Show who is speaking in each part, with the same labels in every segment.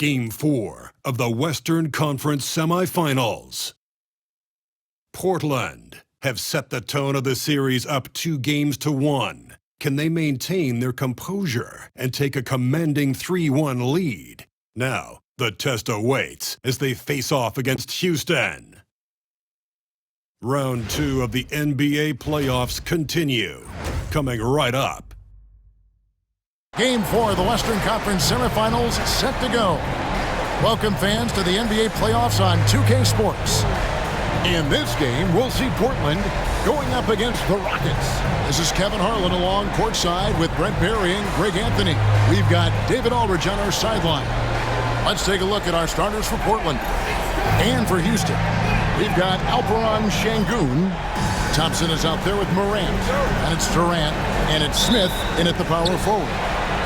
Speaker 1: Game 4 of the Western Conference semifinals. Portland have set the tone of the series up 2-1. Can they maintain their composure and take a commanding 3-1 lead? Now, the test awaits as they face off against Houston. Round 2 of the NBA playoffs continue, coming right up.
Speaker 2: Game 4 of the Western Conference semifinals set to go. Welcome fans to the NBA playoffs on 2K Sports. In this game, we'll see Portland going up against the Rockets. This is Kevin Harlan along courtside with Brent Barry and Greg Anthony. We've got David Aldridge on our sideline. Let's take a look at our starters for Portland. And for Houston, we've got Alperen Sengun. Thompson is out there with Morant. And it's Durant. And it's Smith in at the power forward.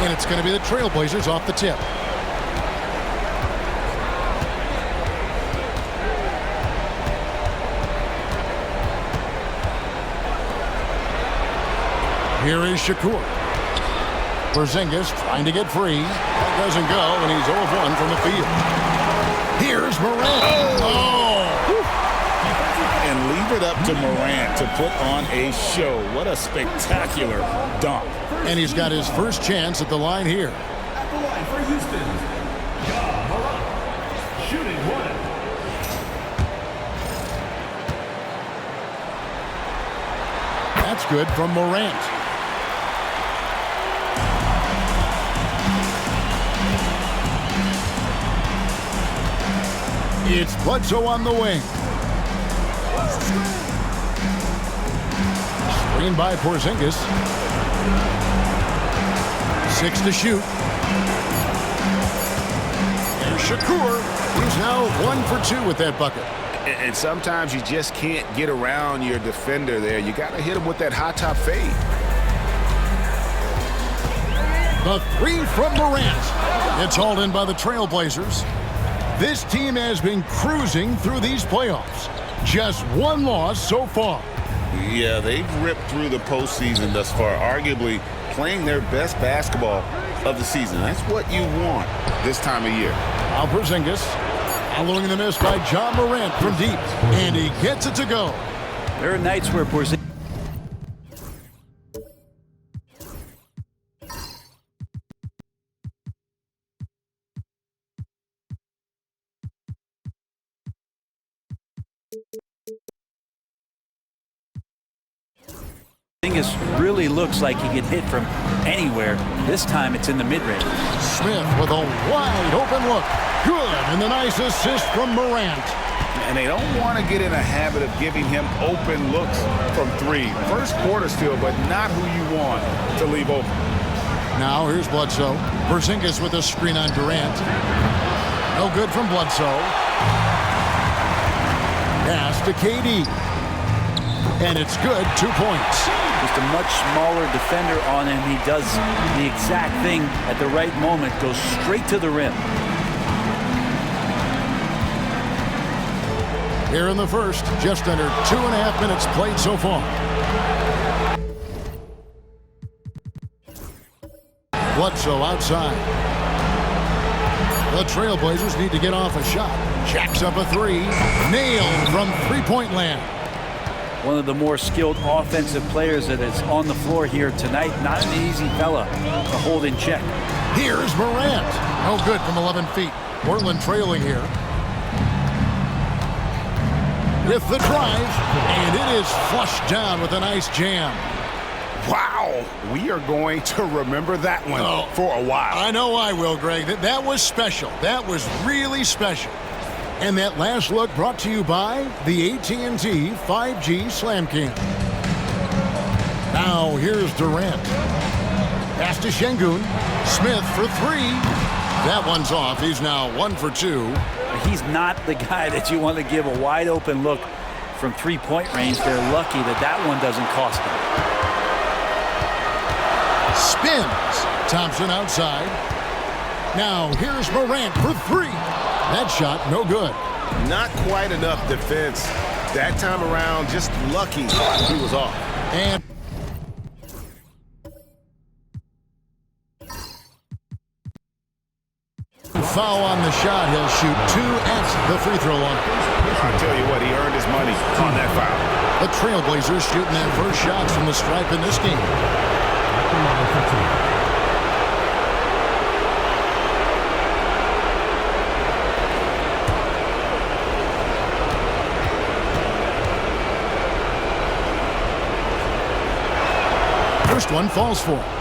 Speaker 2: And it's going to be the Trailblazers off the tip. Here is Shakur. Porzingis trying to get free. That doesn't go, and he's 0 of 1 from the field. Here's Morant.
Speaker 3: And leave it up to Morant to put on a show. What a spectacular dunk.
Speaker 2: And he's got his first chance at the line here.
Speaker 4: At the line for Houston, Morant, shooting one.
Speaker 2: That's good from Morant. It's Bledsoe on the wing. Screen by Porzingis. 6 to shoot. And Shakur, he's now 1 for 2 with that bucket.
Speaker 3: And sometimes you just can't get around your defender there. You got to hit him with that high top fade.
Speaker 2: The 3 from Morant. It's hauled in by the Trailblazers. This team has been cruising through these playoffs. Just 1 loss so far.
Speaker 3: Yeah, they've ripped through the postseason thus far, arguably playing their best basketball of the season. That's what you want this time of year.
Speaker 2: Now Porzingis, following the miss by John Morant from deep, and he gets it to go.
Speaker 5: There are nights where Porzingis really looks like he can hit from anywhere. This time it's in the mid-range.
Speaker 2: Smith with a wide open look. Good, and the nice assist from Morant.
Speaker 3: And they don't want to get in a habit of giving him open looks from 3. First quarter still, but not who you want to leave open.
Speaker 2: Now here's Bledsoe. Porzingis with a screen on Durant. No good from Bledsoe. Pass to KD. And it's good, 2 points.
Speaker 5: Just a much smaller defender on him. He does the exact thing at the right moment, goes straight to the rim.
Speaker 2: Here in the first, just under 2.5 minutes played so far. Bledsoe outside. The Trailblazers need to get off a shot. Jacks up a 3. Nailed from three-point land.
Speaker 5: One of the more skilled offensive players that is on the floor here tonight. Not an easy fella to hold in check.
Speaker 2: Here's Morant. No good from 11 feet. Portland trailing here. With the drive, and it is flushed down with a nice jam.
Speaker 3: Wow, we are going to remember that one for a while.
Speaker 2: I know I will, Greg. That was special. That was really special. And that last look brought to you by the AT&T 5G Slam King. Now here's Durant. Pass to Sengun. Smith for 3. That one's off. He's now 1 for 2.
Speaker 5: He's not the guy that you want to give a wide open look from three-point range. They're lucky that that one doesn't cost them.
Speaker 2: Spins. Thompson outside. Now here's Morant for 3. That shot, no good.
Speaker 3: Not quite enough defense that time around. Just lucky he was off.
Speaker 2: And foul on the shot. He'll shoot 2 at the free throw line.
Speaker 3: I'll tell you what, he earned his money on that foul.
Speaker 2: The Trailblazers shooting their first shots from the stripe in this game. First one falls for him.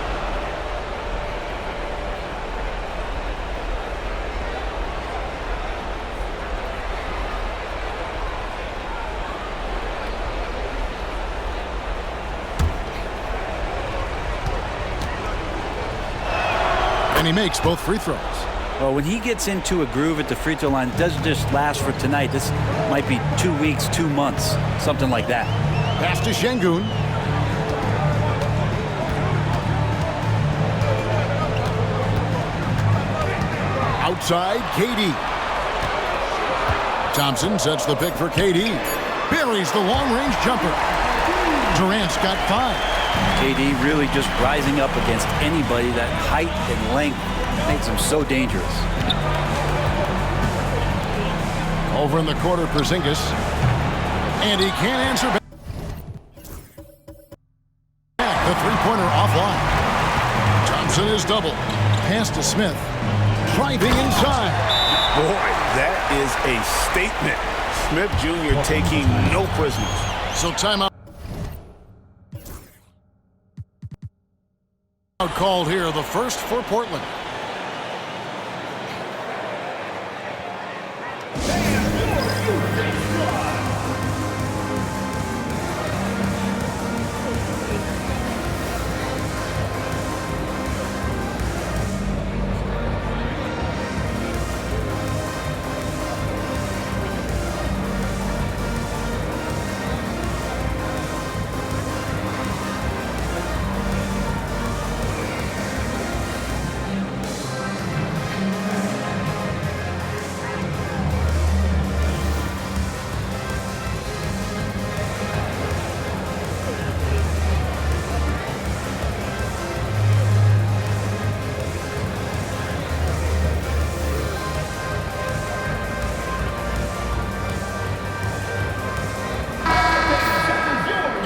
Speaker 2: And he makes both free throws.
Speaker 5: Well, when he gets into a groove at the free throw line, it doesn't just last for tonight. This might be 2 weeks, 2 months, something like that.
Speaker 2: Pass to Şengün. Outside, KD. Thompson sets the pick for KD. Buries the long-range jumper. Durant's got 5.
Speaker 5: KD really just rising up against anybody. That height and length makes him so dangerous.
Speaker 2: Over in the quarter, Porzingis. And he can't answer back. The three-pointer offline. Thompson is double. Pass to Smith. Driving inside.
Speaker 3: Boy, that is a statement. Smith Jr. taking no prisoners.
Speaker 2: So timeout called here, the first for Portland.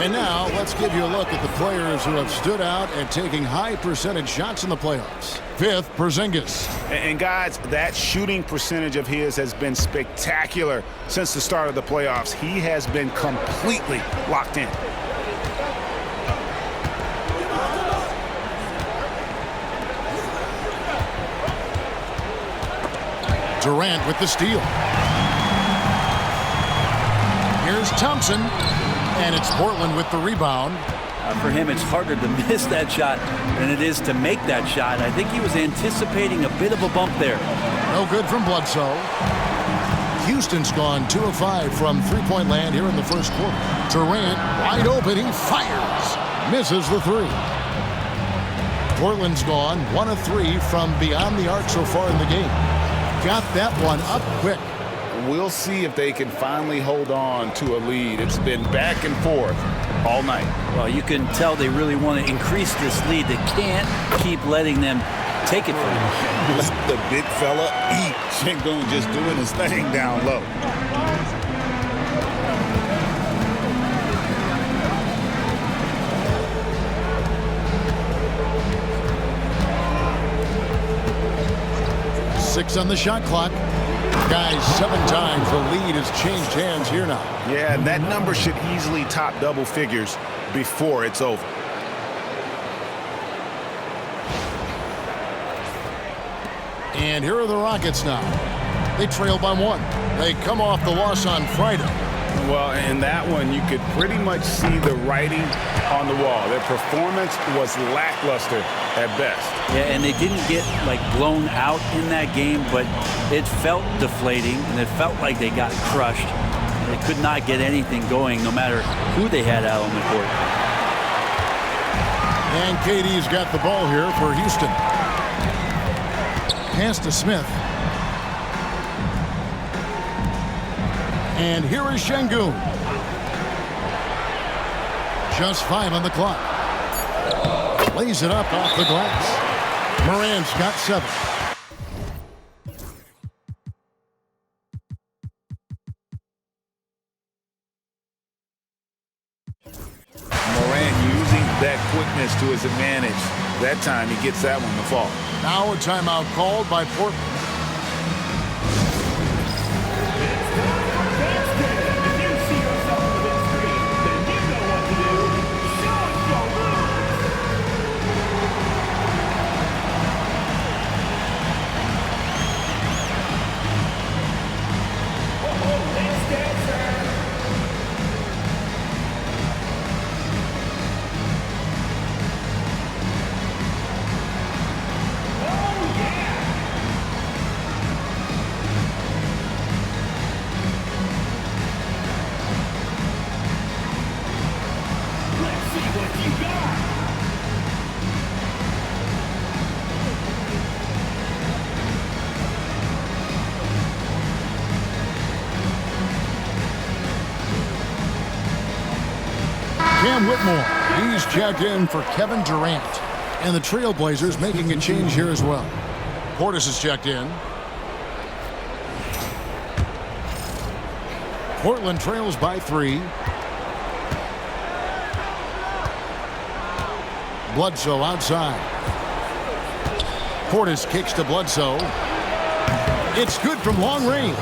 Speaker 2: And now, let's give you a look at the players who have stood out and taking high percentage shots in the playoffs. 5th, Porzingis.
Speaker 3: And guys, that shooting percentage of his has been spectacular since the start of the playoffs. He has been completely locked in.
Speaker 2: Durant with the steal. Here's Thompson. And it's Portland with the rebound.
Speaker 5: For him, it's harder to miss that shot than it is to make that shot. I think he was anticipating a bit of a bump there.
Speaker 2: No good from Bledsoe. Houston's gone 2 of 5 from three-point land here in the first quarter. Durant wide open. He fires. Misses the 3. Portland's gone 1 of 3 from beyond the arc so far in the game. Got that one up quick.
Speaker 3: We'll see if they can finally hold on to a lead. It's been back and forth all night.
Speaker 5: Well, you can tell they really want to increase this lead. They can't keep letting them take it from them.
Speaker 3: Let the big fella eat. Şengün just doing his thing down low.
Speaker 2: Six on the shot clock. Guys, 7 times the lead has changed hands here now.
Speaker 3: Yeah, and that number should easily top double figures before it's over.
Speaker 2: And here are the Rockets now. They trail by 1. They come off the loss on Friday.
Speaker 3: Well, in that one, you could pretty much see the writing on the wall. Their performance was lackluster at best.
Speaker 5: Yeah, and they didn't get, blown out in that game, but it felt deflating, and it felt like they got crushed. They could not get anything going, no matter who they had out on the court.
Speaker 2: And KD's got the ball here for Houston. Pass to Smith. And here is Şengün. Just 5 on the clock. Lays it up off the glass. Morant's got 7.
Speaker 3: that quickness to his advantage. That time he gets that one to fall.
Speaker 2: Now a timeout called by Portland.
Speaker 4: If you see yourself on the big screen, then you know what to do. Show us your moves. Oh, let's dance, sir. Oh, yeah. Let's see what you got.
Speaker 2: Cam Whitmore, he's checked in for Kevin Durant. And the Trailblazers making a change here as well. Portis is checked in. Portland trails by 3. Bledsoe outside. Portis kicks to Bledsoe. It's good from long range.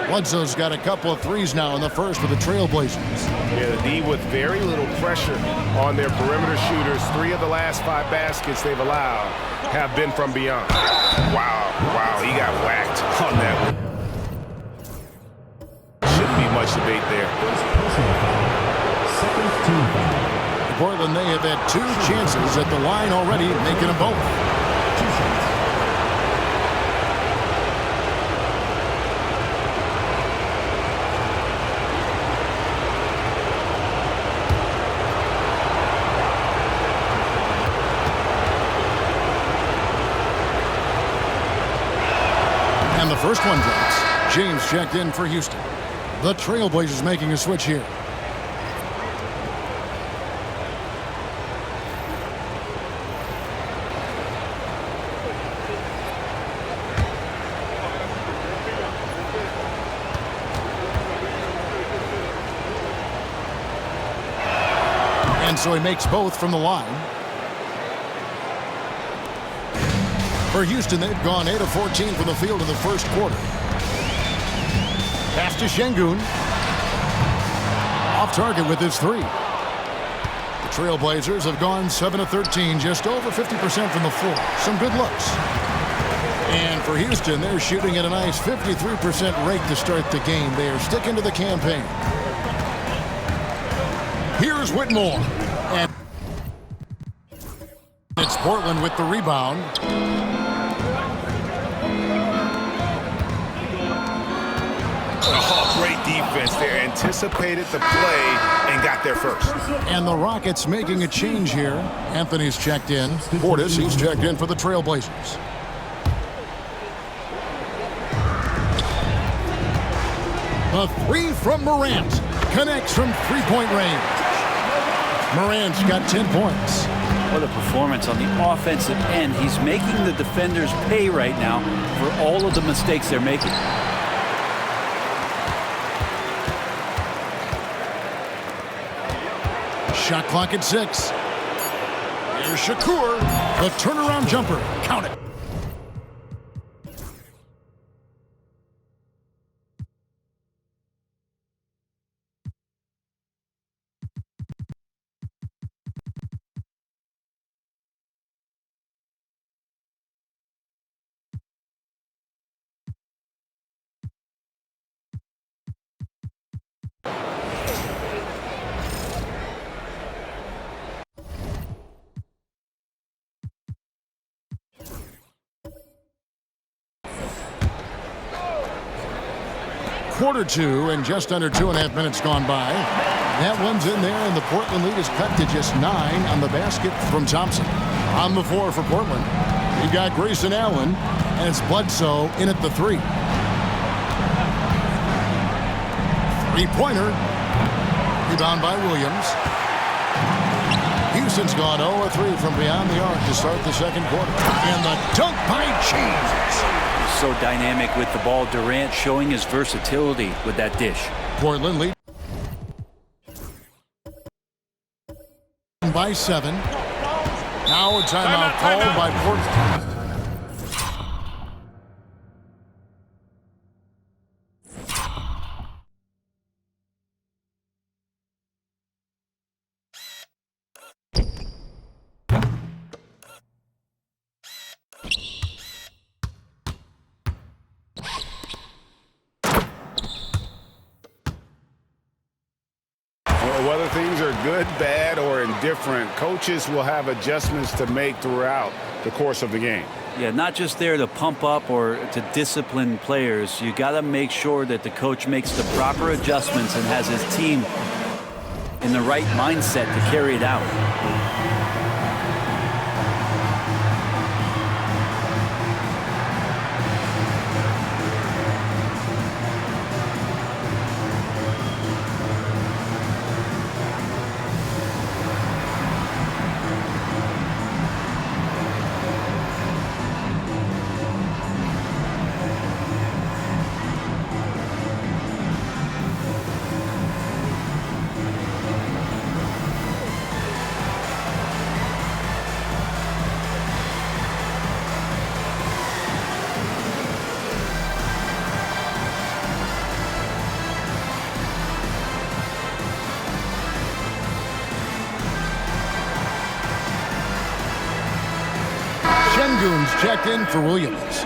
Speaker 2: Bledsoe's got a couple of threes now in the first for the Trailblazers.
Speaker 6: Yeah, the D with very little pressure on their perimeter shooters. 3 of the last 5 baskets they've allowed have been from beyond.
Speaker 3: Wow, he got whacked on that one. Shouldn't be much debate there.
Speaker 4: Second team foul.
Speaker 2: Portland, they have had 2 chances at the line already, making them both.
Speaker 4: 2 shots.
Speaker 2: And the first one drops. James checked in for Houston. The Trailblazers making a switch here. And so he makes both from the line. For Houston, they've gone 8 of 14 from the field in the first quarter. Pass to Şengün. Off target with his 3. The Trailblazers have gone 7 of 13, just over 50% from the floor. Some good looks. And for Houston, they're shooting at a nice 53% rate to start the game. They are sticking to the campaign. Here's Whitmore. And it's Portland with the rebound.
Speaker 3: Oh, great defense there. Anticipated the play and got there first.
Speaker 2: And the Rockets making a change here. Anthony's checked in. Portis, he's checked in for the Trailblazers. A 3 from Morant. Connects from three-point range. Morant's got 10 points.
Speaker 5: What a performance on the offensive end. He's making the defenders pay right now for all of the mistakes they're making.
Speaker 2: Shot clock at 6. Here's Shakur. The turnaround jumper. Count it. Quarter 2 and just under 2.5 minutes gone by. That one's in there, and the Portland lead is cut to just 9 on the basket from Thompson. On the floor for Portland, you got Grayson Allen, and it's Bledsoe in at the 3. Three-pointer. Rebound by Williams. Houston's gone 0-3 from beyond the arc to start the second quarter. And the dunk by James.
Speaker 5: So dynamic with the ball. Durant showing his versatility with that dish.
Speaker 2: Portland lead by 7. Now a timeout called by Portland.
Speaker 6: Whether things are good, bad, or indifferent, coaches will have adjustments to make throughout the course of the game.
Speaker 5: Yeah, not just there to pump up or to discipline players. You got to make sure that the coach makes the proper adjustments and has his team in the right mindset to carry it out.
Speaker 2: Sengun's checked in for Williams.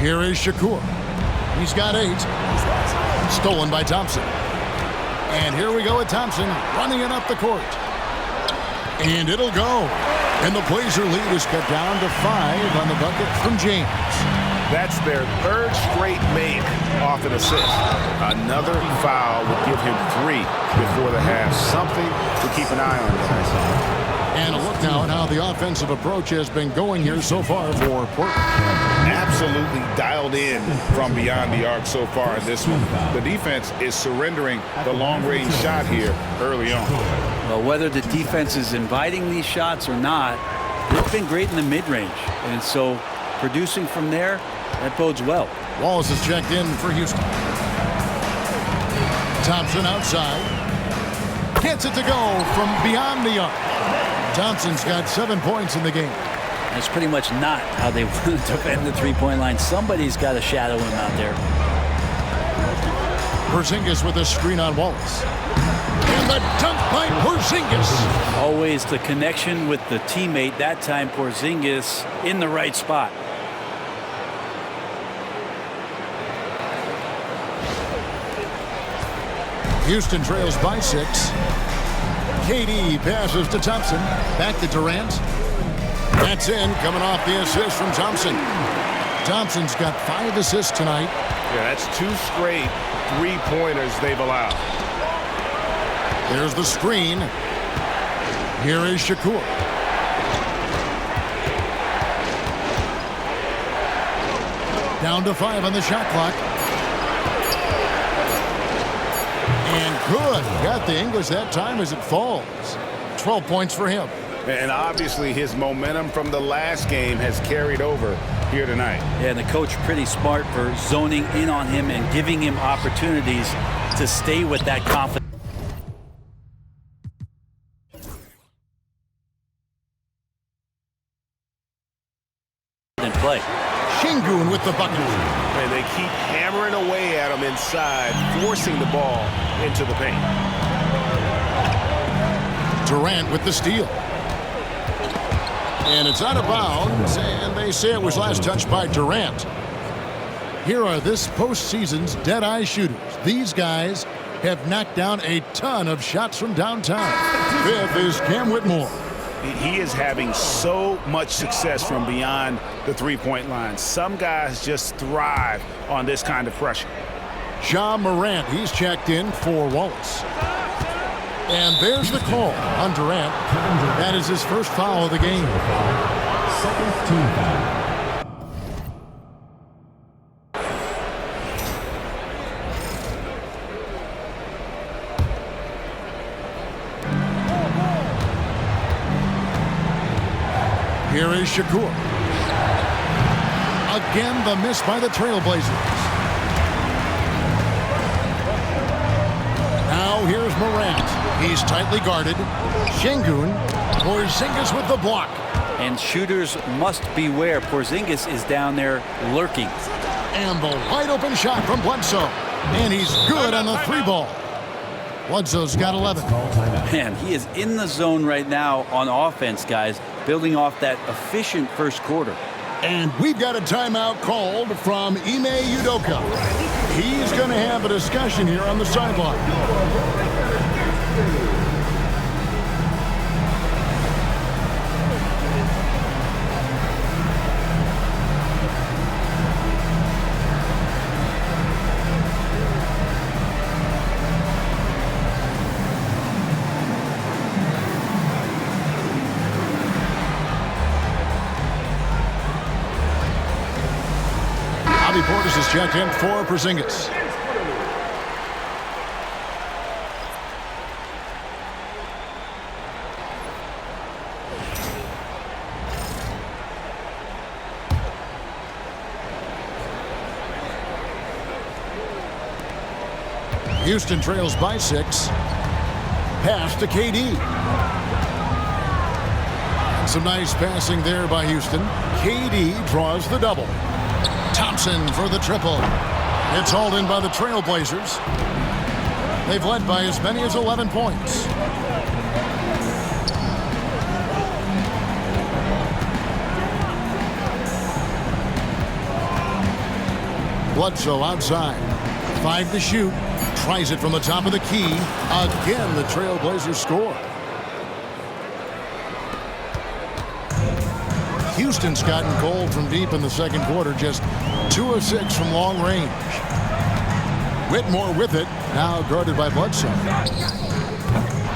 Speaker 2: Here is Shakur. He's got 8. Stolen by Thompson. And here we go with Thompson running it up the court. And it'll go. And the Blazer lead is cut down to 5 on the bucket from James.
Speaker 6: That's their 3rd straight make off an assist. Another foul would give him 3 before the half. Something to keep an eye on, guys.
Speaker 2: And a look now at how the offensive approach has been going here so far for Portland.
Speaker 3: Absolutely dialed in from beyond the arc so far in this one. The defense is surrendering the long-range shot here early on.
Speaker 5: Well, whether the defense is inviting these shots or not, they've been great in the mid-range. And so producing from there, that bodes well.
Speaker 2: Wallace is checked in for Houston. Thompson outside. Gets it to go from beyond the arc. Thompson's got 7 points in the game.
Speaker 5: That's pretty much not how they want to defend the three-point line. Somebody's got to shadow him out there.
Speaker 2: Porzingis with a screen on Wallace. And the dunk by Porzingis.
Speaker 5: Always the connection with the teammate. That time Porzingis in the right spot.
Speaker 2: Houston trails by 6. KD passes to Thompson. Back to Durant. That's in, coming off the assist from Thompson. Thompson's got 5 assists tonight.
Speaker 6: Yeah, that's 2 straight 3-pointers they've allowed.
Speaker 2: There's the screen. Here is Shakur. Down to 5 on the shot clock. And good. Got the English that time as it falls. 12 points for him.
Speaker 6: And obviously his momentum from the last game has carried over here tonight.
Speaker 5: Yeah, and the coach pretty smart for zoning in on him and giving him opportunities to stay with that confidence. Play.
Speaker 2: Sengun with the bucket.
Speaker 6: And they keep hammering away at him inside, forcing the ball into the paint.
Speaker 2: Durant with the steal. And it's out of bounds, and they say it was last touched by Durant. Here are this postseason's dead-eye shooters. These guys have knocked down a ton of shots from downtown. 5th is Cam Whitmore.
Speaker 6: He is having so much success from beyond the three-point line. Some guys just thrive on this kind of pressure.
Speaker 2: Ja Morant, he's checked in for Wallace. And there's the call on Durant. That is his first foul of the game.
Speaker 4: Second team foul.
Speaker 2: Here is Shakur. Again, the miss by the Trailblazers. Now here's Morant. He's tightly guarded. Şengün. Porzingis with the block.
Speaker 5: And shooters must beware. Porzingis is down there lurking.
Speaker 2: And the wide open shot from Bledsoe. And he's good on the three ball. Bledsoe's got 11.
Speaker 5: Man, he is in the zone right now on offense, guys, building off that efficient first quarter.
Speaker 2: And we've got a timeout called from Ime Udoka. He's going to have a discussion here on the sideline. Portis is checked in for Porzingis. Houston trails by 6. Pass to KD. And some nice passing there by Houston. KD draws the double. Thompson for the triple. It's hauled in by the Trailblazers. They've led by as many as 11 points. Bledsoe outside. 5 to shoot. Tries it from the top of the key. Again, the Trailblazers score. Houston's gotten cold from deep in the second quarter, just 2 of 6 from long range. Whitmore with it, now guarded by Bledsoe.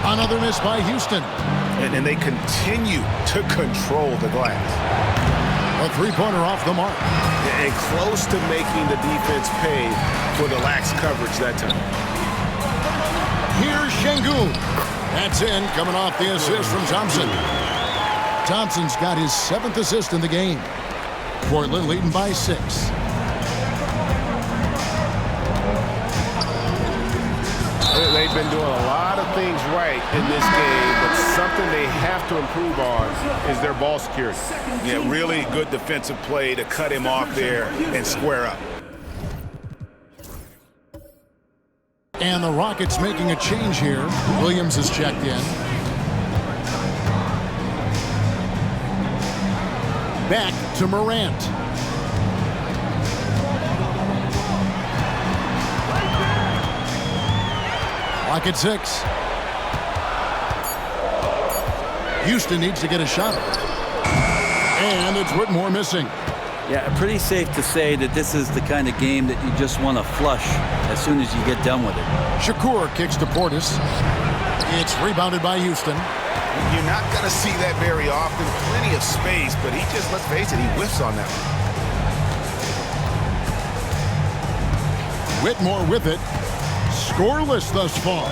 Speaker 2: Another miss by Houston.
Speaker 6: And they continue to control the glass.
Speaker 2: A three-pointer off the mark.
Speaker 6: And close to making the defense pay for the lax coverage that time.
Speaker 2: Here's Şengün. That's in, coming off the assist from Thompson. Thompson's got his 7th assist in the game. Portland leading by 6.
Speaker 6: They've been doing a lot of things right in this game, but something they have to improve on is their ball security. Yeah, really good defensive play to cut him off there and square up.
Speaker 2: And the Rockets making a change here. Williams is checked in. Back to Morant. Clock at 6. Houston needs to get a shot. And it's Whitmore missing.
Speaker 5: Yeah, pretty safe to say that this is the kind of game that you just want to flush as soon as you get done with it.
Speaker 2: Shakur kicks to Portis. It's rebounded by Houston.
Speaker 6: You're not going to see that very often. Plenty of space, but he just, let's face it, he whiffs on that one.
Speaker 2: Whitmore with it. Scoreless thus far.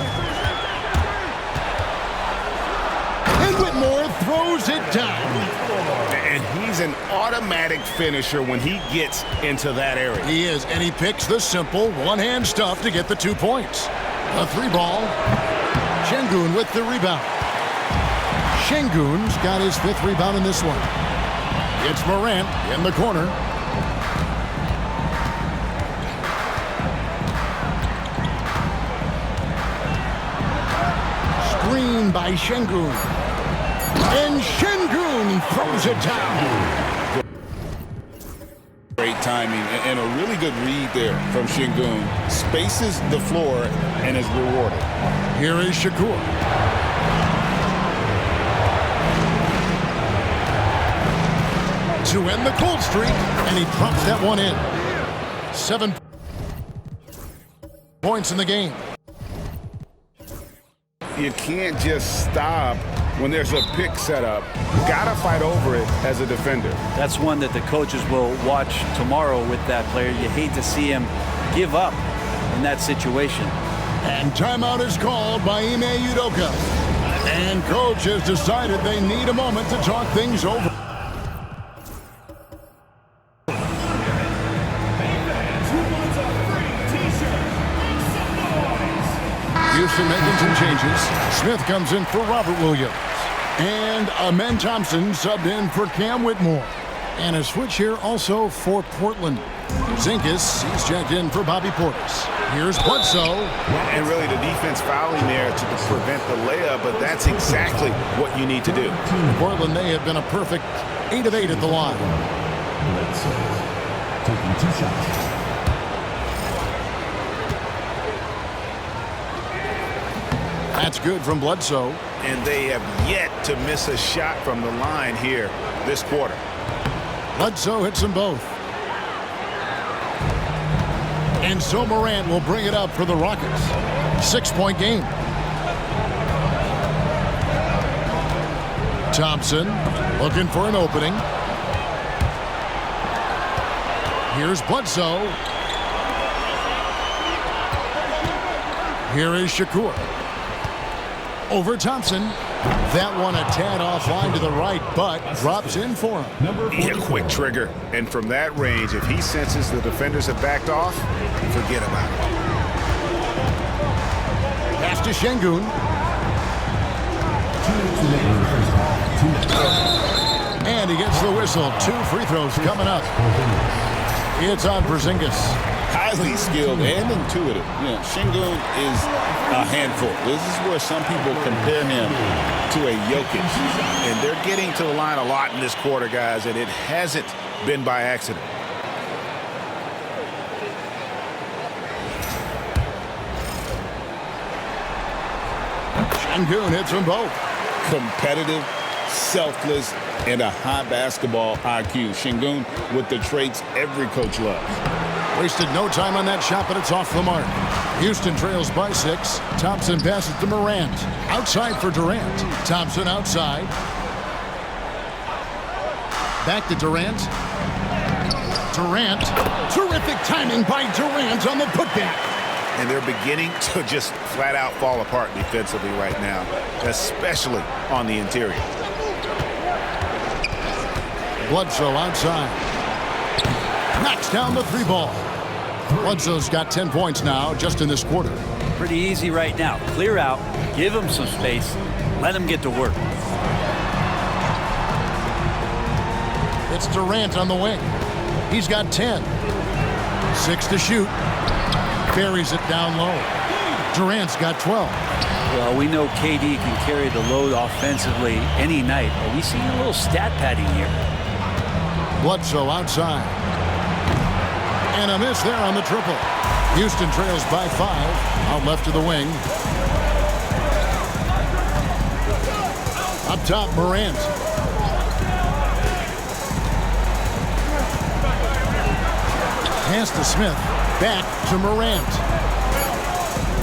Speaker 2: And Whitmore throws it down.
Speaker 6: And he's an automatic finisher when he gets into that area.
Speaker 2: He is, and he picks the simple one-hand stuff to get the 2 points. A 3-ball. Şengün with the rebound. Şengün's got his 5th rebound in this one. It's Morant in the corner. Screen by Şengün. And Şengün throws it down.
Speaker 3: Great timing and a really good read there from Şengün. Spaces the floor and is rewarded.
Speaker 2: Here is Shakur. To end the cold streak, and he drops that one in. 7 points in the game.
Speaker 3: You can't just stop when there's a pick set up. Gotta fight over it as a defender.
Speaker 5: That's one that the coaches will watch tomorrow with that player. You hate to see him give up in that situation.
Speaker 2: And timeout is called by Ime Udoka. And coach has decided they need a moment to talk things over. Houston making some changes. Smith comes in for Robert Williams. And Amen Thompson subbed in for Cam Whitmore. And a switch here also for Portland. Zinkis, he's checked in for Bobby Portis. Here's Bledsoe.
Speaker 3: And really the defense fouling there to prevent the layup, but that's exactly what you need to do.
Speaker 2: Portland, they have been a perfect 8 of 8 at the line.
Speaker 7: Taking 2 shots.
Speaker 2: That's good from Bledsoe.
Speaker 3: And they have yet to miss a shot from the line here this quarter.
Speaker 2: Bledsoe hits them both. And so Morant will bring it up for the Rockets. 6-point game. Thompson looking for an opening. Here's Bledsoe. Here is Shakur. Over Thompson. That one a tad offline to the right, but drops in for him.
Speaker 3: Yeah, quick trigger. And from that range, if he senses the defenders have backed off, forget about it.
Speaker 2: Pass to Şengün. And he gets the whistle. 2 free throws coming up. It's on Porzingis.
Speaker 3: Highly skilled and intuitive. You know, Şengün is a handful. This is where some people compare him to a Jokic. And they're getting to the line a lot in this quarter, guys, and it hasn't been by accident.
Speaker 2: Şengün hits them both.
Speaker 3: Competitive, selfless, and a high basketball IQ. Şengün with the traits every coach loves.
Speaker 2: Wasted no time on that shot, but it's off the mark. Houston trails by 6. Thompson passes to Morant. Outside for Durant. Thompson outside. Back to Durant. Durant. Terrific timing by Durant on the putback.
Speaker 3: And they're beginning to just flat out fall apart defensively right now, especially on the interior.
Speaker 2: Bledsoe outside. Knocks down the 3 ball. Bledsoe's got 10 points now just in this quarter.
Speaker 5: Pretty easy right now. Clear out, give him some space, let him get to work.
Speaker 2: It's Durant on the wing. He's got 10. 6 to shoot. Buries it down low. Durant's got 12.
Speaker 5: Well, we know KD can carry the load offensively any night, but we see a little stat padding here.
Speaker 2: Bledsoe outside. And a miss there on the triple. Houston trails by 5. Out left to the wing. Up top, Morant. Pass to Smith. Back to Morant.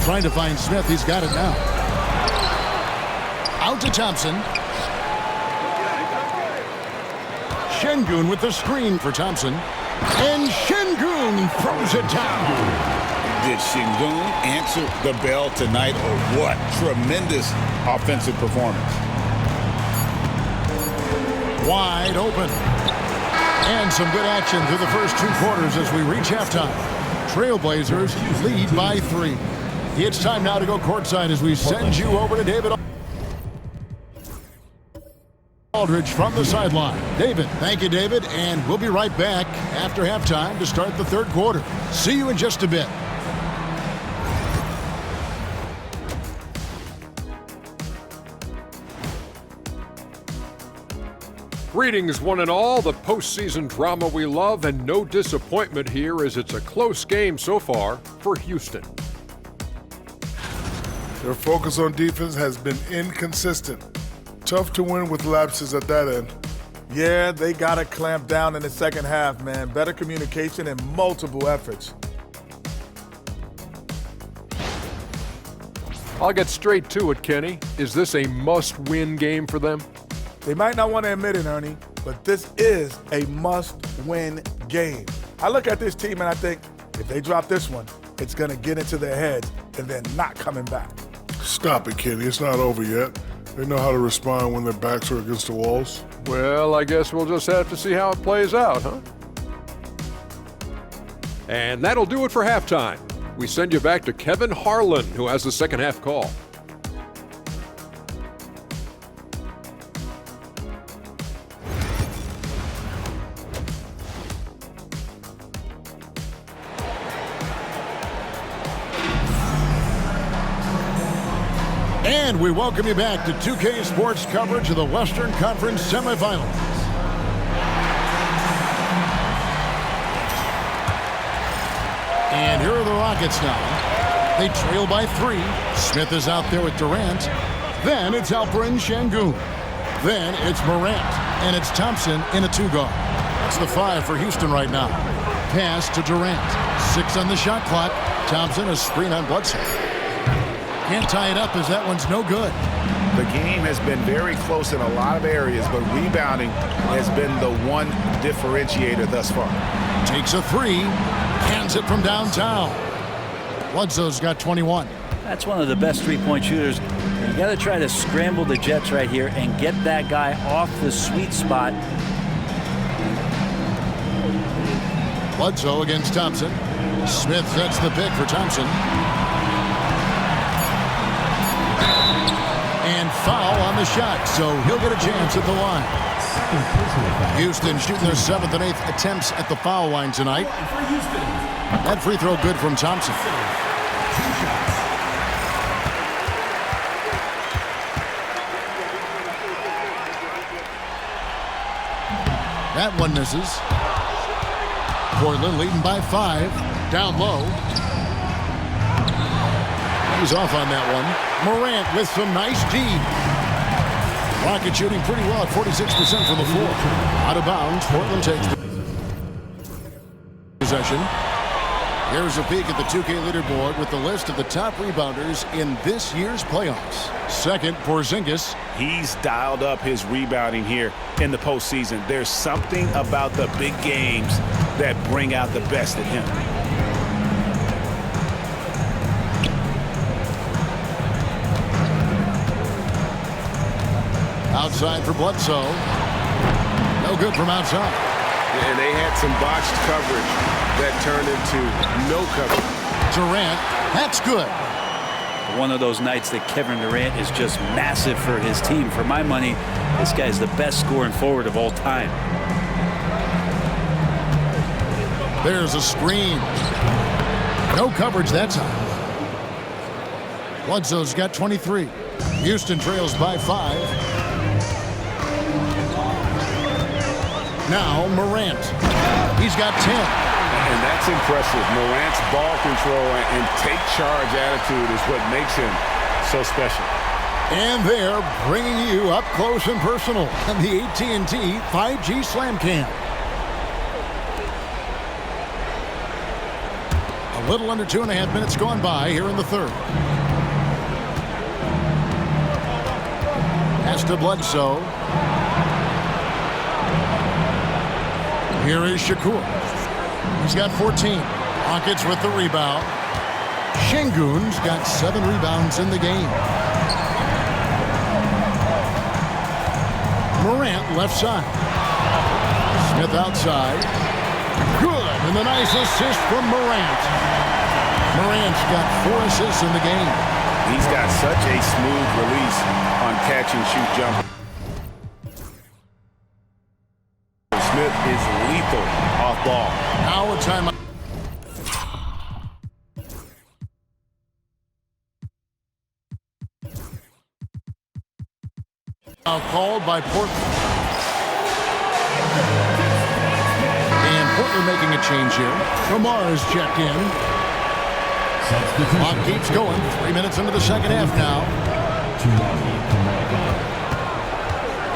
Speaker 2: Trying to find Smith. He's got it now. Out to Thompson. Şengün with the screen for Thompson. And Şengün throws it down.
Speaker 3: Did Şengün answer the bell tonight or what? Tremendous offensive performance.
Speaker 2: Wide open. And some good action through the first 2 quarters as we reach halftime. Trailblazers lead by 3. It's time now to go courtside as we send you over to David Aldridge from the sideline. David. Thank you, David. And we'll be right back after halftime to start the 3rd quarter. See you in just a bit.
Speaker 8: Greetings, one and all. The postseason drama we love, and no disappointment here as it's a close game so far for Houston.
Speaker 9: Their focus on defense has been inconsistent. Tough to win with lapses at that end.
Speaker 10: Yeah, they got to clamp down in the second half, man. Better communication and multiple efforts.
Speaker 8: I'll get straight to it, Kenny. Is this a must-win game for them?
Speaker 10: They might not want to admit it, Ernie, but this is a must-win game. I look at this team and I think, if they drop this one, it's going to get into their heads and then not coming back.
Speaker 9: Stop it, Kenny. It's not over yet. They know how to respond when their backs are against the walls.
Speaker 8: Well, I guess we'll just have to see how it plays out, huh? And that'll do it for halftime. We send you back to Kevin Harlan, who has the second half call.
Speaker 2: And we welcome you back to 2K Sports coverage of the Western Conference semifinals. And here are the Rockets now. They trail by 3. Smith is out there with Durant. Then it's Alperen Şengün. Then it's Morant. And it's Thompson in a 2-guard. That's the 5 for Houston right now. Pass to Durant. 6 on the shot clock. Thompson, a screen on Bledsoe. Can't tie it up as that one's no good.
Speaker 3: The game has been very close in a lot of areas, but rebounding has been the one differentiator thus far.
Speaker 2: Takes a 3. Hands it from downtown. Bledsoe's got 21.
Speaker 5: That's one of the best three-point shooters. You got to try to scramble the Jets right here and get that guy off the sweet spot.
Speaker 2: Bledsoe against Thompson. Smith sets the pick for Thompson. And foul on the shot, so he'll get a chance at the line. Houston shooting their 7th and 8th attempts at the foul line tonight. That free throw good from Thompson. That one misses. Portland leading by 5. Down low. He's off on that one. Morant with some nice D. Rocket shooting pretty well at 46% from the floor. Out of bounds. Portland takes possession. Here's a peek at the 2K leaderboard with the list of the top rebounders in this year's playoffs. Second, Porzingis.
Speaker 3: He's dialed up his rebounding here in the postseason. There's something about the big games that bring out the best in him.
Speaker 2: Outside for Bledsoe. No good from outside.
Speaker 6: And they had some botched coverage that turned into no coverage.
Speaker 2: Durant, that's good.
Speaker 5: One of those nights that Kevin Durant is just massive for his team. For my money, this guy's the best scoring forward of all time.
Speaker 2: There's a screen. No coverage that time. Bledsoe's got 23. Houston trails by 5. Now Morant. He's got 10.
Speaker 6: And that's impressive. Morant's ball control and take charge attitude is what makes him so special.
Speaker 2: And they're bringing you up close and personal on the AT&T 5G Slam Cam. A little under 2.5 minutes gone by here in the third. Pass to Bledsoe. Here is Shakur. He's got 14. Rockets with the rebound. Şengün's got 7 rebounds in the game. Morant left side. Smith outside. Good. And the nice assist from Morant. Morant's got 4 assists in the game.
Speaker 3: He's got such a smooth release on catch and shoot jumper. Smith is lethal off ball.
Speaker 2: Now a timeout. Now called by Portland. And Portland making a change here. Lamar is checked in. Clock keeps going. 3 minutes into the second half now.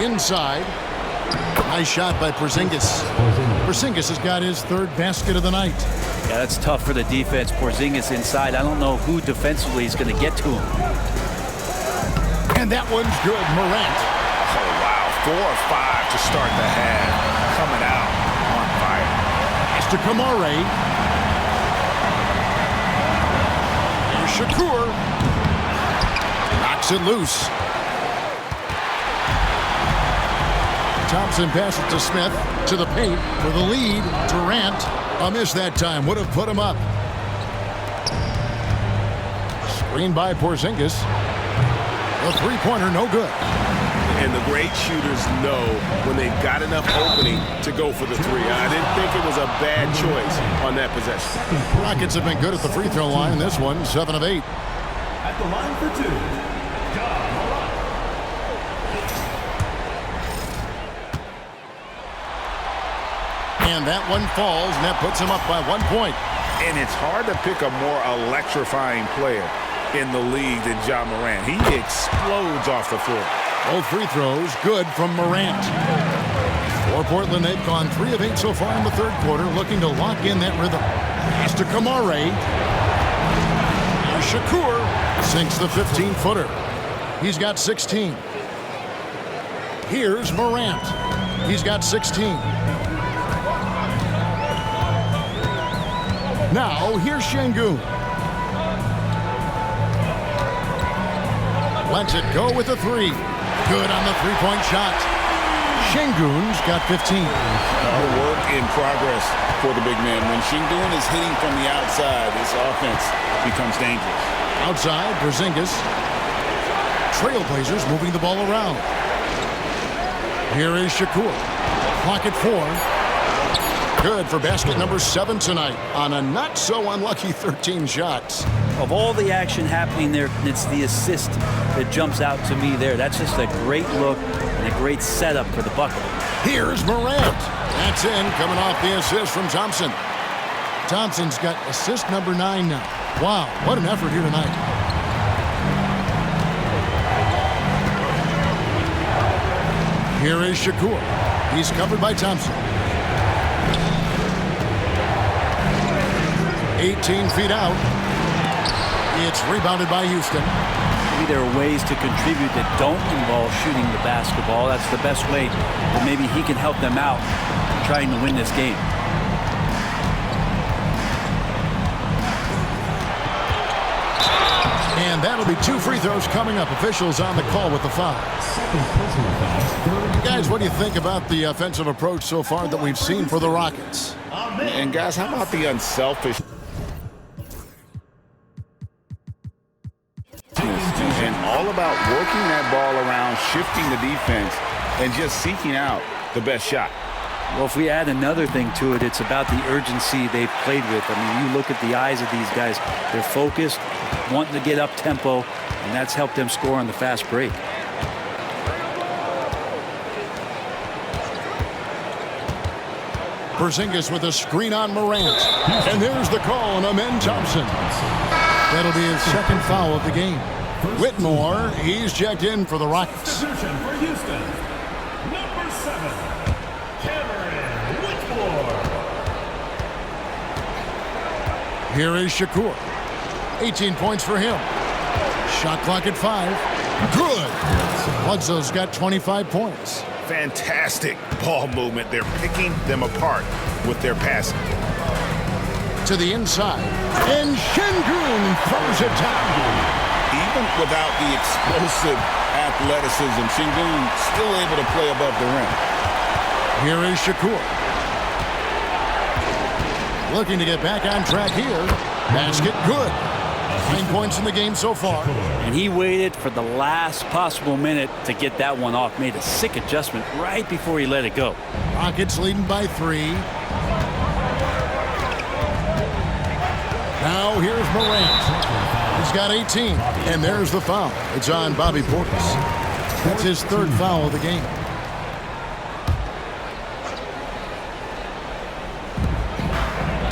Speaker 2: Inside. Nice shot by Porzingis. Porzingis has got his 3rd basket of the night.
Speaker 5: Yeah, that's tough for the defense. Porzingis inside. I don't know who defensively is going to get to him.
Speaker 2: And that one's good. Morant.
Speaker 3: Oh, wow. 4 or 5 to start the half. Coming out on fire.
Speaker 2: It's to Kamare. Here's Shakur. Knocks it loose. Thompson passes to Smith, to the paint for the lead. Durant, a miss that time, would have put him up. Screen by Porzingis. The three-pointer, no good.
Speaker 6: And the great shooters know when they've got enough opening to go for the three. I didn't think it was a bad choice on that possession.
Speaker 2: Rockets have been good at the free throw line in this one, 7 of 8.
Speaker 4: At the line for two,
Speaker 2: And that one falls, and that puts him up by 1 point.
Speaker 6: And it's hard to pick a more electrifying player in the league than Ja Morant. He explodes off the floor.
Speaker 2: Both free throws good from Morant. For Portland, they've gone 3 of 8 so far in the third quarter, looking to lock in that rhythm. Pass to Kamare. Shakur sinks the 15-footer. He's got 16. Here's Morant. He's got 16. Now, here's Şengün. Lets it go with a 3. Good on the three-point shot. Şengün's got 15.
Speaker 3: Work in progress for the big man. When Şengün is hitting from the outside, this offense becomes dangerous.
Speaker 2: Outside, Porzingis. Trailblazers moving the ball around. Here is Shakur. Clock at 4. Good for basket number 7 tonight on a not-so-unlucky 13 shots.
Speaker 5: Of all the action happening there, it's the assist that jumps out to me there. That's just a great look and a great setup for the bucket.
Speaker 2: Here's Morant. That's in, coming off the assist from Thompson. Thompson's got assist number 9 now. Wow, what an effort here tonight. Here is Shakur. He's covered by Thompson. 18 feet out. It's rebounded by Houston.
Speaker 5: Maybe there are ways to contribute that don't involve shooting the basketball. That's the best way that maybe he can help them out trying to win this game.
Speaker 2: And that'll be 2 free throws coming up. Officials on the call with the foul. Guys, what do you think about the offensive approach so far that we've seen for the Rockets?
Speaker 3: And guys, how about the unselfish and all about working that ball around, shifting the defense, and just seeking out the best shot?
Speaker 5: Well, if we add another thing to it, it's about the urgency they've played with. I mean, you look at the eyes of these guys. They're focused, wanting to get up tempo, and that's helped them score on the fast break.
Speaker 2: Porzingis with a screen on Morant. And there's the call on Amen Thompson. That'll be his second foul of the game. Whitmore, he's checked in for the Rockets.
Speaker 4: substitution for Houston, number 7, Cameron Whitmore.
Speaker 2: Here is Shakur. 18 points for him. Shot clock at 5. Good. Bledsoe's got 25 points.
Speaker 6: Fantastic ball movement. They're picking them apart with their passing.
Speaker 2: To the inside. And Şengün throws it down.
Speaker 3: Even without the explosive athleticism, Şengün still able to play above the rim.
Speaker 2: Here is Shakur. Looking to get back on track here. Basket good. 9 points in the game so far.
Speaker 5: And he waited for the last possible minute to get that one off. Made a sick adjustment right before he let it go.
Speaker 2: Rockets leading by 3. Now here's Morant. He's got 18. And there's the foul. It's on Bobby Portis. That's his third foul of the game.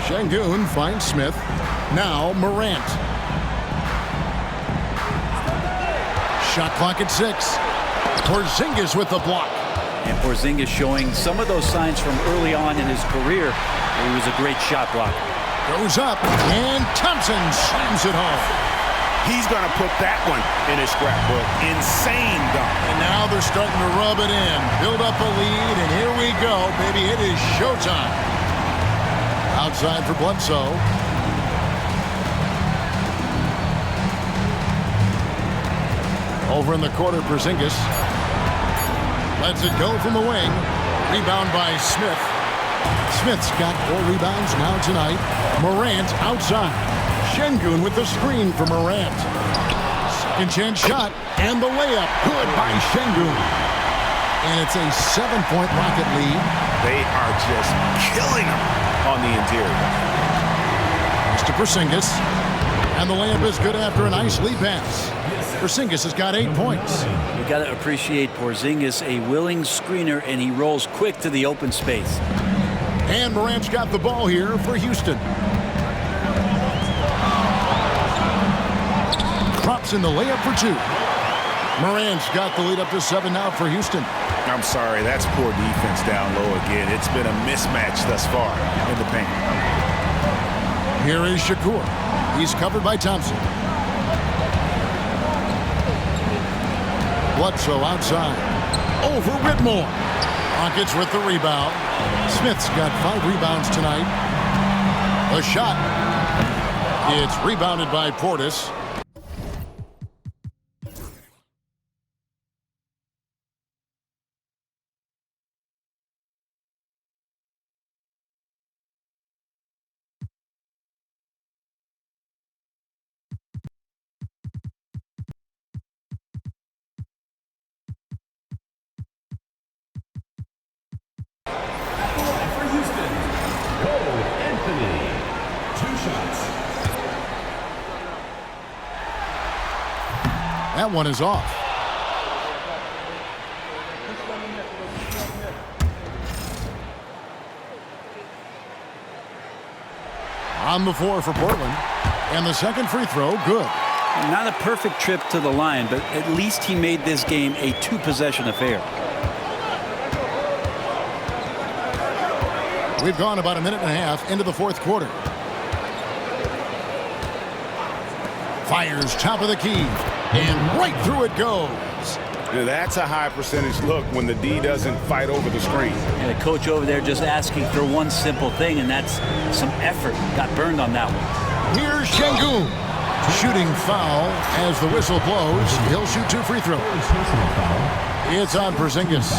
Speaker 2: Şengün finds Smith. Now Morant. Shot clock at 6. Porzingis with the block.
Speaker 5: And Porzingis showing some of those signs from early on in his career where he was a great shot blocker.
Speaker 2: Goes up, and Thompson slams it home.
Speaker 6: He's going to put that one in his scrapbook. Insane dunk.
Speaker 2: And now they're starting to rub it in. Build up a lead, and here we go, baby. It is showtime. Outside for Bledsoe. Over in the corner, Porzingis. Lets it go from the wing. Rebound by Smith. Smith's got 4 rebounds now tonight. Morant outside. Şengün with the screen for Morant. Second chance shot, and the layup. Good by Şengün. And it's a 7-point Rocket lead.
Speaker 3: They are just killing them on the interior.
Speaker 2: To Porzingis. And the layup is good after a nice lead pass. Porzingis has got 8 points.
Speaker 5: You got to appreciate Porzingis, a willing screener, and he rolls quick to the open space.
Speaker 2: And Morant's got the ball here for Houston. Drops in the layup for 2. Morant's got the lead up to 7 now for Houston.
Speaker 3: I'm sorry, that's poor defense down low again. It's been a mismatch thus far in the paint.
Speaker 2: Here is Shakur. He's covered by Thompson. Bledsoe outside. Over Whitmore. Rockets with the rebound. Smith's got 5 rebounds tonight. The shot. It's rebounded by Portis. That one is off. On the floor for Portland. And the second free throw, good.
Speaker 5: Not a perfect trip to the line, but at least he made this game a 2-possession affair.
Speaker 2: We've gone about a minute and a half into the fourth quarter. Fires top of the key. And right through it goes.
Speaker 3: That's a high percentage look when the D doesn't fight over the screen.
Speaker 5: And the coach over there just asking for one simple thing, and that's some effort. Got burned on that one.
Speaker 2: Here's Şengün. Shooting foul as the whistle blows. He'll shoot 2 free throws. It's on Porzingis.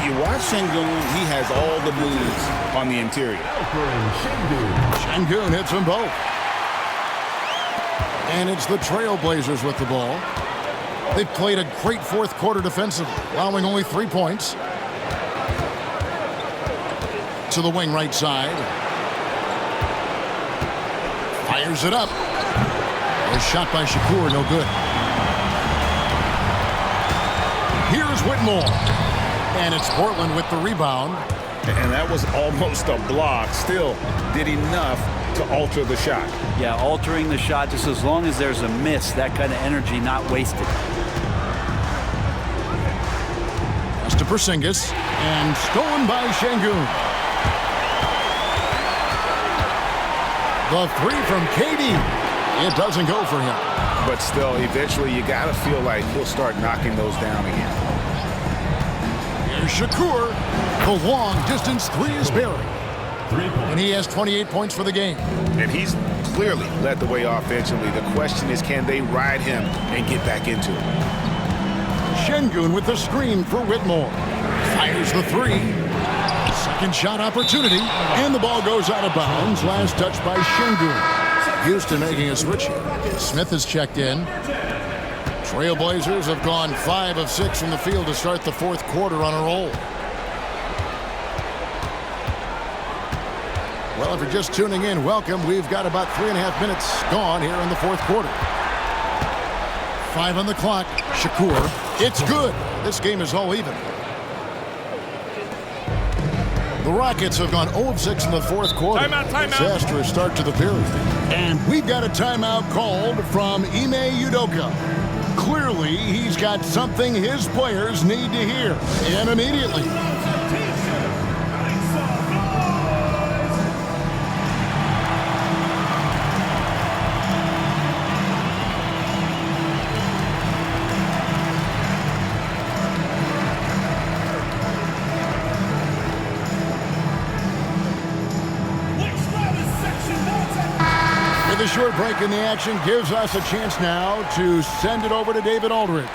Speaker 3: You watch Şengün, he has all the moves on the interior.
Speaker 2: Şengün hits them both. And it's the Trailblazers with the ball. They've played a great fourth quarter defensively, allowing only 3 points. To the wing right side. Fires it up. A shot by Shakur, no good. Here's Whitmore. And it's Portland with the rebound.
Speaker 3: And that was almost a block. Still did enough to alter the shot.
Speaker 5: Yeah, altering the shot, just as long as there's a miss, that kind of energy not wasted.
Speaker 2: Pass to Porzingis, and stolen by Şengün. The 3 from KD. It doesn't go for him.
Speaker 3: But still, eventually you got to feel like he'll start knocking those down again.
Speaker 2: Here's Shakur. The long-distance 3 is buried. And he has 28 points for the game.
Speaker 3: And he's clearly led the way offensively. The question is, can they ride him and get back into it?
Speaker 2: Şengün with the screen for Whitmore. Fires the 3. Second shot opportunity. And the ball goes out of bounds. Last touch by Şengün. Houston making a switch here. Smith has checked in. Trailblazers have gone 5 of 6 from the field to start the fourth quarter on a roll. Well, if you're just tuning in, welcome. We've got about 3.5 minutes gone here in the fourth quarter. 5 on the clock. Shakur. It's good. This game is all even. The Rockets have gone 0 of 6 in the fourth quarter.
Speaker 6: Timeout.
Speaker 2: Disastrous start to the period. And we've got a timeout called from Ime Udoka. Clearly, he's got something his players need to hear. And immediately. The short break in the action gives us a chance now to send it over to David Aldridge.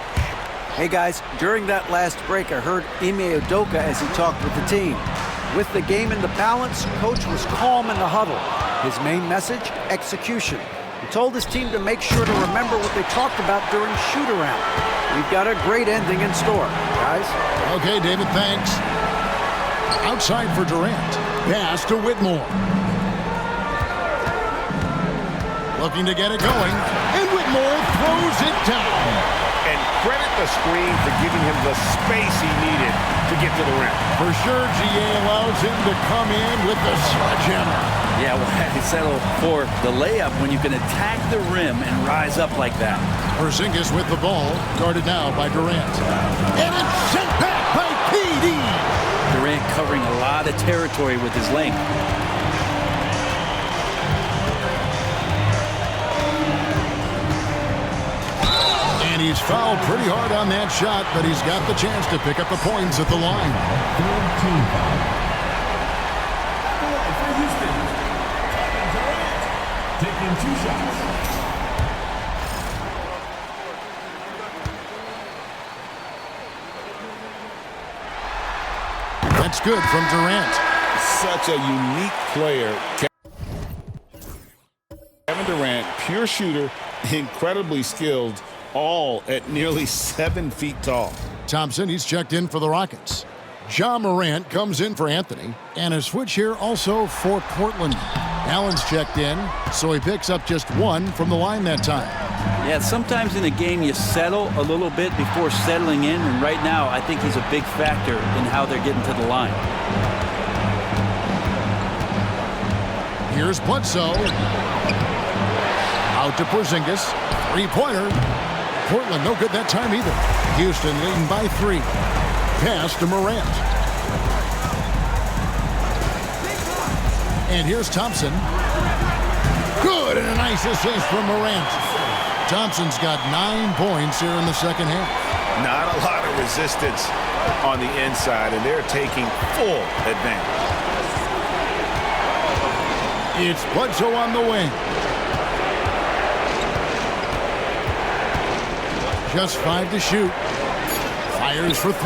Speaker 7: Hey guys, during that last break I heard Ime Udoka as he talked with the team. With the game in the balance, coach was calm in the huddle. His main message, execution. He told his team to make sure to remember what they talked about during shoot-around. We've got a great ending in store, guys.
Speaker 2: Okay, David, thanks. Outside for Durant. Pass to Whitmore. Looking to get it going, and Whitmore throws it down.
Speaker 6: And credit the screen for giving him the space he needed to get to the rim.
Speaker 2: For sure, GA allows him to come in with the sledgehammer.
Speaker 5: Yeah, why settle for the layup when you can attack the rim and rise up like that?
Speaker 2: Porzingis with the ball, guarded now by Durant. And it's sent back by KD.
Speaker 5: Durant covering a lot of territory with his length.
Speaker 2: And he's fouled pretty hard on that shot, but he's got the chance to pick up the points at the line.
Speaker 4: For Houston, Durant taking 2 shots.
Speaker 2: That's good from Durant.
Speaker 3: Such a unique player. Kevin Durant, pure shooter, incredibly skilled, all at nearly 7 feet tall.
Speaker 2: Thompson, he's checked in for the Rockets. Ja Morant comes in for Anthony. And a switch here also for Portland. Allen's checked in, so he picks up just 1 from the line that time.
Speaker 5: Yeah, sometimes in a game you settle a little bit before settling in, and right now I think he's a big factor in how they're getting to the line.
Speaker 2: Here's Bledsoe. Out to Porzingis. 3-pointer. Portland no good that time either. Houston leading by 3. Pass to Morant. And here's Thompson. Good, and a nice assist from Morant. Thompson's got 9 points here in the second half.
Speaker 3: Not a lot of resistance on the inside, and they're taking full advantage.
Speaker 2: It's Bledsoe on the wing. Just 5 to shoot. Fires for 3.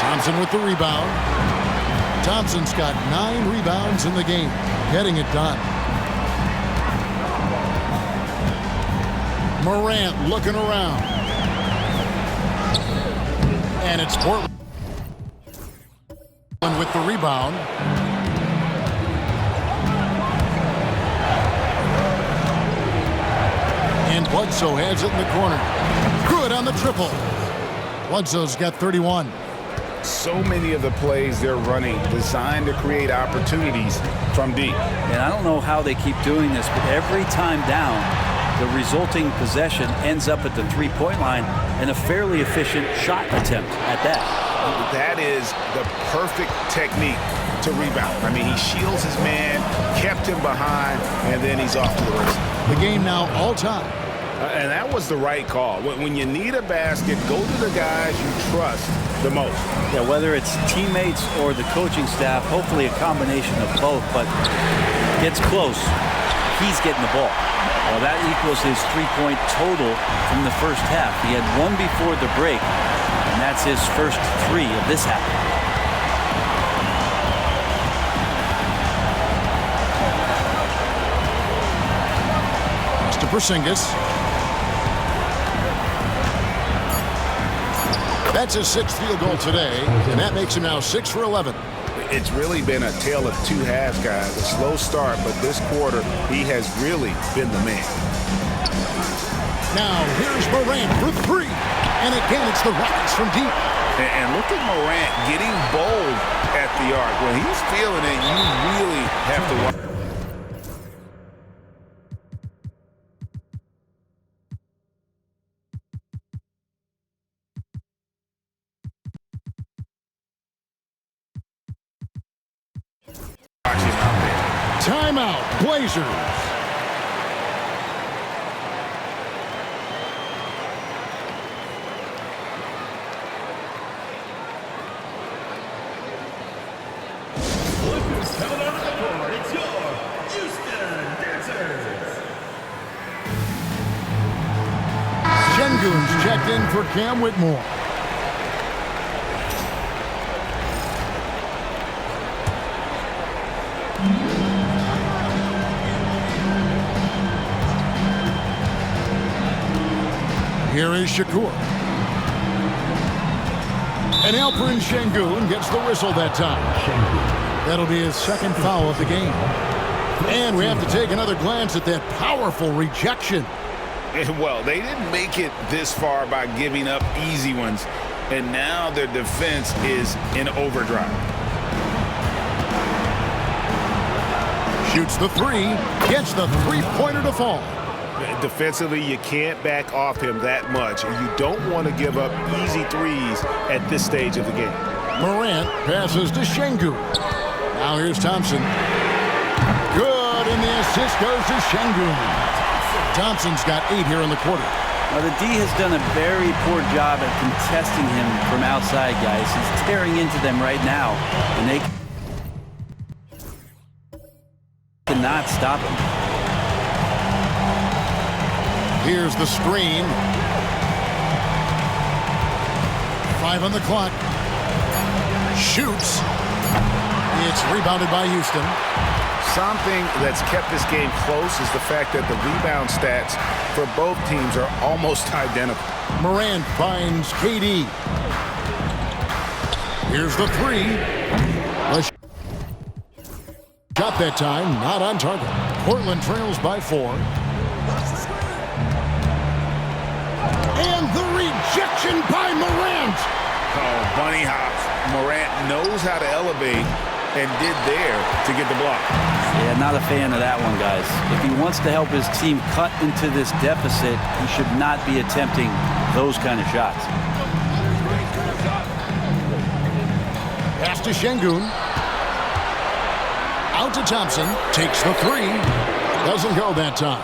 Speaker 2: Thompson with the rebound. Thompson's got 9 rebounds in the game, getting it done. Morant looking around. And it's Portland with the rebound. And Bledsoe has it in the corner. Good on the triple. Bledsoe's got 31.
Speaker 3: So many of the plays they're running designed to create opportunities from deep.
Speaker 5: And I don't know how they keep doing this, but every time down, the resulting possession ends up at the 3-point line and a fairly efficient shot attempt at that.
Speaker 3: That is the perfect technique to rebound. I mean, he shields his man, kept him behind, and then he's off to the races.
Speaker 2: The game now all time.
Speaker 3: And that was the right call. When you need a basket, go to the guys you trust the most.
Speaker 5: Yeah, whether it's teammates or the coaching staff, hopefully a combination of both, but gets close, he's getting the ball. Well, that equals his 3-point total from the first half. He had 1 before the break, and that's his first 3 of this half.
Speaker 2: Pass to Porzingis. That's his 6th field goal today, and that makes him now 6 for 11.
Speaker 3: It's really been a tale of 2 halves, guys. A slow start, but this quarter, he has really been the man.
Speaker 2: Now, here's Morant for 3. And again, it's the Rockets from deep.
Speaker 3: And look at Morant getting bold at the arc. When he's feeling it, you really have to watch.
Speaker 2: Timeout, Blazers.
Speaker 4: Blazers coming out of the court. It's your Houston Dancers.
Speaker 2: Şengün's checked in for Cam Whitmore. Here is Shakur. And Alperen Şengün gets the whistle that time. That'll be his second foul of the game. And we have to take another glance at that powerful rejection.
Speaker 3: Well, they didn't make it this far by giving up easy ones, and now their defense is in overdrive.
Speaker 2: Shoots the three, gets the three-pointer to fall.
Speaker 6: Defensively, you can't back off him that much, and you don't want to give up easy threes at this stage of the game.
Speaker 2: Morant passes to Şengün. Now here's Thompson. Good, and the assist goes to Şengün. Thompson's got 8 here in the quarter.
Speaker 5: Well, the D has done a very poor job at contesting him from outside, guys. He's tearing into them right now, and they cannot stop him.
Speaker 2: Here's the screen. 5 on the clock. Shoots. It's rebounded by Houston.
Speaker 6: Something that's kept this game close is the fact that the rebound stats for both teams are almost identical.
Speaker 2: Morant finds KD. Here's the three. The shot that time, not on target. Portland trails by 4. And the rejection by Morant.
Speaker 3: Oh, bunny hops. Morant knows how to elevate and did there to get the block.
Speaker 5: Yeah, not a fan of that one, guys. If he wants to help his team cut into this deficit, he should not be attempting those kind of shots.
Speaker 2: Pass to Şengün. Out to Thompson. Takes the three. Doesn't go that time.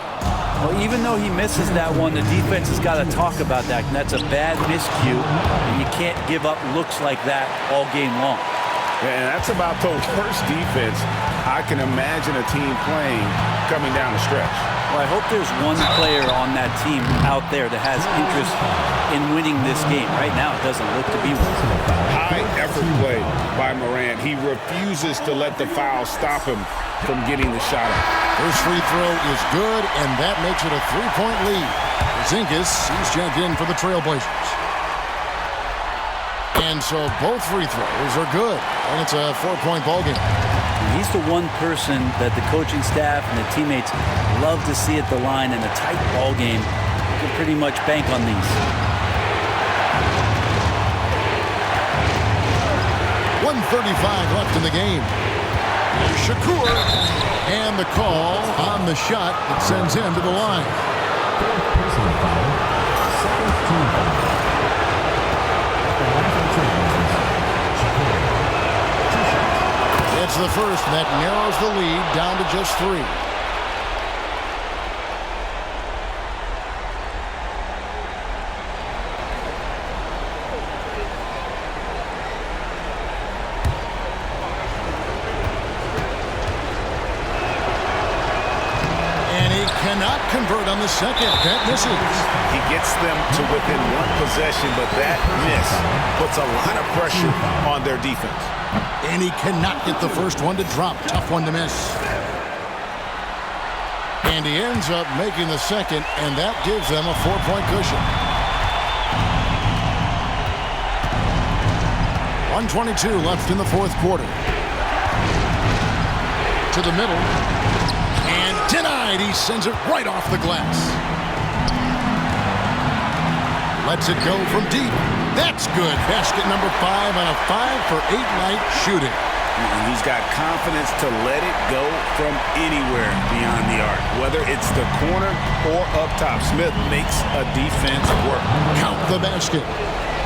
Speaker 5: Well, even though he misses that one, the defense has got to talk about that. And that's a bad miscue, and you can't give up looks like that all game long.
Speaker 6: And that's about the worst defense I can imagine a team playing coming down the stretch.
Speaker 5: Well, I hope there's one player on that team out there that has interest in winning this game. Right now, it doesn't look to be one.
Speaker 3: High effort play by Morant. He refuses to let the foul stop him from getting the shot up.
Speaker 2: First free throw is good, and that makes it a 3-point lead. Zingas, he's checked in for the Trailblazers. And so both free throws are good, and it's a 4-point ballgame.
Speaker 5: He's the one person that the coaching staff and the teammates love to see at the line in a tight ball game. You can pretty much bank on these.
Speaker 2: 1:35 left in the game. Here's Shakur, and the call on the shot that sends him to the line. It's the first that narrows the lead down to just 3. Cannot convert on the second. That misses.
Speaker 6: He gets them to within 1 possession, but that miss puts a lot of pressure on their defense.
Speaker 2: And he cannot get the first one to drop. Tough one to miss. And he ends up making the second, and that gives them a 4-point cushion. 1:22 left in the fourth quarter. To the middle. And denied. He sends it right off the glass. Lets it go from deep. That's good. Basket number 5 on a 5-for-8 night shooting.
Speaker 3: And he's got confidence to let it go from anywhere beyond the arc. Whether it's the corner or up top, Smith makes a defense work.
Speaker 2: Count the basket.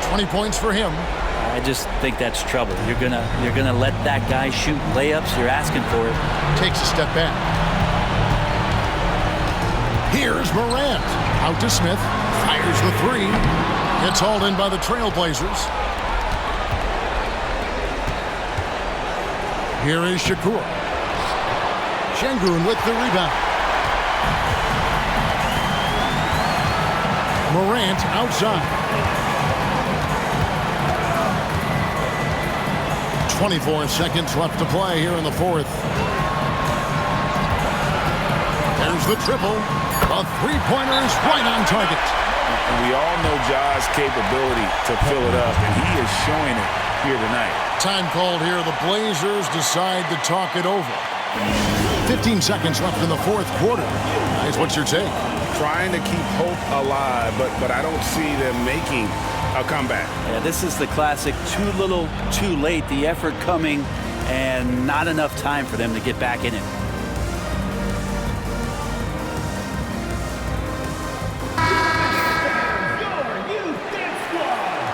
Speaker 2: 20 points for him.
Speaker 5: I just think that's trouble. You're gonna let that guy shoot layups. You're asking for it.
Speaker 2: Takes a step back. Here's Morant. Out to Smith. Fires the three. Gets hauled in by the Trailblazers. Here is Shakur. Şengün with the rebound. Morant outside. 24 seconds left to play here in the fourth. There's the triple. A three-pointer is right on target.
Speaker 3: And we all know Ja's capability to fill it up, and he is showing it here tonight.
Speaker 2: Time called here. The Blazers decide to talk it over. 15 seconds left in the fourth quarter. Guys, what's your take?
Speaker 3: Trying to keep hope alive, but I don't see them making a comeback.
Speaker 5: Yeah, this is the classic too little, too late. The effort coming and not enough time for them to get back in it.
Speaker 4: Your youth dance squad.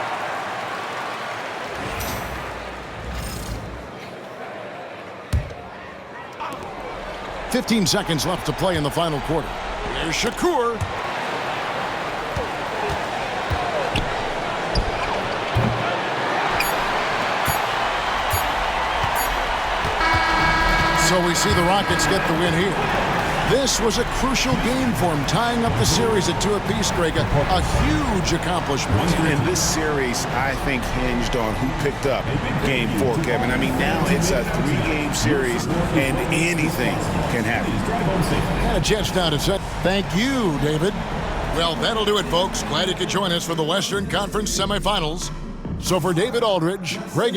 Speaker 2: 15 seconds left to play in the final quarter. Here's Shakur. So we see the Rockets get the win here. This was a crucial game for them, tying up the series at 2 apiece, Greg. A huge accomplishment.
Speaker 3: And this series, I think, hinged on who picked up Game 4, Kevin. I mean, now it's a 3-game series, and anything can happen.
Speaker 2: And a chance now to set. Thank you, David. Well, that'll do it, folks. Glad you could join us for the Western Conference semifinals. So for David Aldridge, Greg